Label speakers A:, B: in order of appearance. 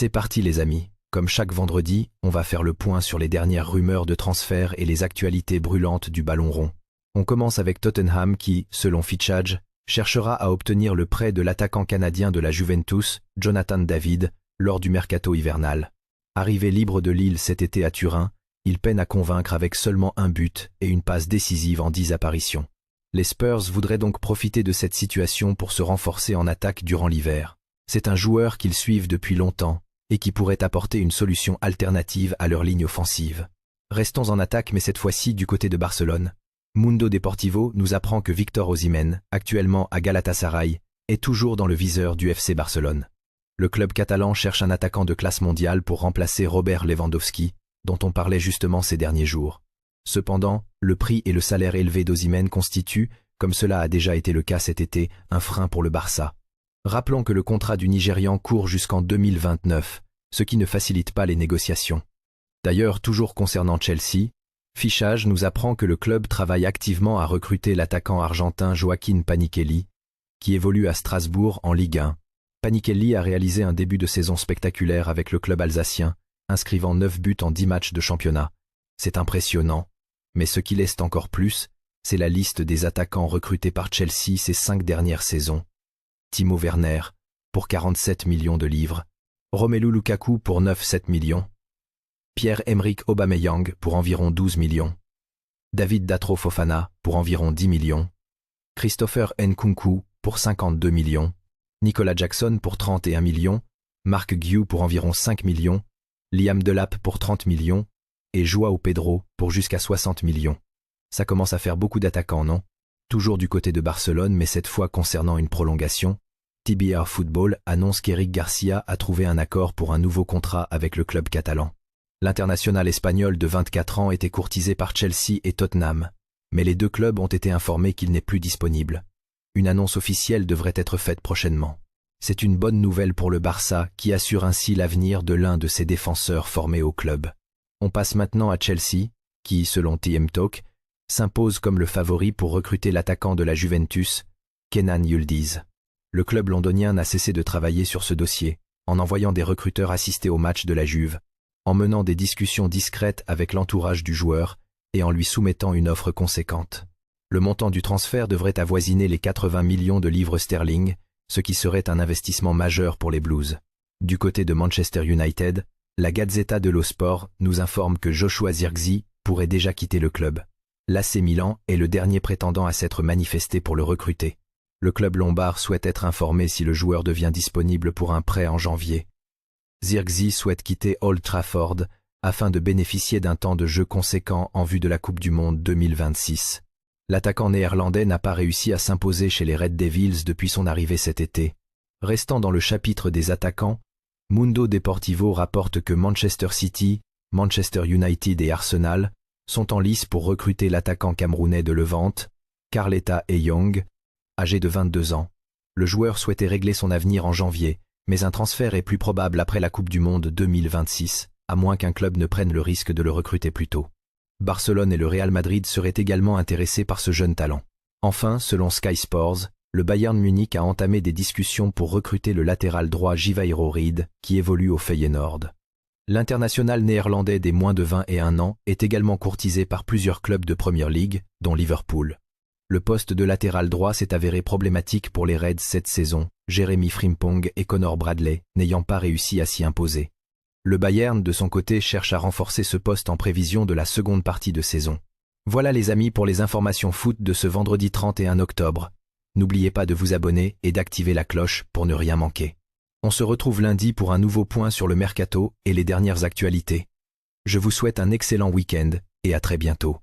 A: C'est parti les amis, comme chaque vendredi, on va faire le point sur les dernières rumeurs de transfert et les actualités brûlantes du ballon rond. On commence avec Tottenham qui, selon Fitchage, cherchera à obtenir le prêt de l'attaquant canadien de la Juventus, Jonathan David, lors du mercato hivernal. Arrivé libre de Lille cet été à Turin, il peine à convaincre avec seulement un but et une passe décisive en 10 apparitions. Les Spurs voudraient donc profiter de cette situation pour se renforcer en attaque durant l'hiver. C'est un joueur qu'ils suivent depuis longtemps et qui pourrait apporter une solution alternative à leur ligne offensive. Restons en attaque mais cette fois-ci du côté de Barcelone. Mundo Deportivo nous apprend que Victor Osimhen, actuellement à Galatasaray, est toujours dans le viseur du FC Barcelone. Le club catalan cherche un attaquant de classe mondiale pour remplacer Robert Lewandowski, dont on parlait justement ces derniers jours. Cependant, le prix et le salaire élevé d'Osimhen constituent, comme cela a déjà été le cas cet été, un frein pour le Barça. Rappelons que le contrat du Nigérian court jusqu'en 2029, ce qui ne facilite pas les négociations. D'ailleurs, toujours concernant Chelsea, Fitchage nous apprend que le club travaille activement à recruter l'attaquant argentin Joaquín Panikelli, qui évolue à Strasbourg en Ligue 1. Panikelli a réalisé un début de saison spectaculaire avec le club alsacien, inscrivant 9 buts en 10 matchs de championnat. C'est impressionnant, mais ce qui l'est encore plus, c'est la liste des attaquants recrutés par Chelsea ces 5 dernières saisons. Timo Werner, pour 47 millions de livres, Romelu Lukaku pour 9,7 millions, Pierre-Emerick Aubameyang pour environ 12 millions, David Datro Fofana pour environ 10 millions, Christopher Nkunku pour 52 millions, Nicolas Jackson pour 31 millions, Marc Guiu pour environ 5 millions, Liam Delap pour 30 millions et Joao Pedro pour jusqu'à 60 millions. Ça commence à faire beaucoup d'attaquants, non? Toujours du côté de Barcelone, mais cette fois concernant une prolongation, TBR Football annonce qu'Eric Garcia a trouvé un accord pour un nouveau contrat avec le club catalan. L'international espagnol de 24 ans était courtisé par Chelsea et Tottenham, mais les deux clubs ont été informés qu'il n'est plus disponible. Une annonce officielle devrait être faite prochainement. C'est une bonne nouvelle pour le Barça qui assure ainsi l'avenir de l'un de ses défenseurs formés au club. On passe maintenant à Chelsea, qui, selon TM Talk, s'impose comme le favori pour recruter l'attaquant de la Juventus, Kenan Yildiz. Le club londonien n'a cessé de travailler sur ce dossier, en envoyant des recruteurs assister aux matchs de la Juve, en menant des discussions discrètes avec l'entourage du joueur et en lui soumettant une offre conséquente. Le montant du transfert devrait avoisiner les 80 millions de livres sterling, ce qui serait un investissement majeur pour les Blues. Du côté de Manchester United, la Gazzetta dello Sport nous informe que Joshua Zirkzee pourrait déjà quitter le club. L'AC Milan est le dernier prétendant à s'être manifesté pour le recruter. Le club lombard souhaite être informé si le joueur devient disponible pour un prêt en janvier. Zirkzee souhaite quitter Old Trafford afin de bénéficier d'un temps de jeu conséquent en vue de la Coupe du Monde 2026. L'attaquant néerlandais n'a pas réussi à s'imposer chez les Red Devils depuis son arrivée cet été. Restant dans le chapitre des attaquants, Mundo Deportivo rapporte que Manchester City, Manchester United et Arsenal sont en lice pour recruter l'attaquant camerounais de Levante, Carleta Eyong, âgé de 22 ans. Le joueur souhaitait régler son avenir en janvier, mais un transfert est plus probable après la Coupe du Monde 2026, à moins qu'un club ne prenne le risque de le recruter plus tôt. Barcelone et le Real Madrid seraient également intéressés par ce jeune talent. Enfin, selon Sky Sports, le Bayern Munich a entamé des discussions pour recruter le latéral droit Jivairo Reed, qui évolue au Feyenoord. L'international néerlandais des moins de 21 ans est également courtisé par plusieurs clubs de Premier League, dont Liverpool. Le poste de latéral droit s'est avéré problématique pour les Reds cette saison, Jeremy Frimpong et Connor Bradley n'ayant pas réussi à s'y imposer. Le Bayern, de son côté, cherche à renforcer ce poste en prévision de la seconde partie de saison. Voilà les amis pour les informations foot de ce vendredi 31 octobre. N'oubliez pas de vous abonner et d'activer la cloche pour ne rien manquer. On se retrouve lundi pour un nouveau point sur le mercato et les dernières actualités. Je vous souhaite un excellent week-end et à très bientôt.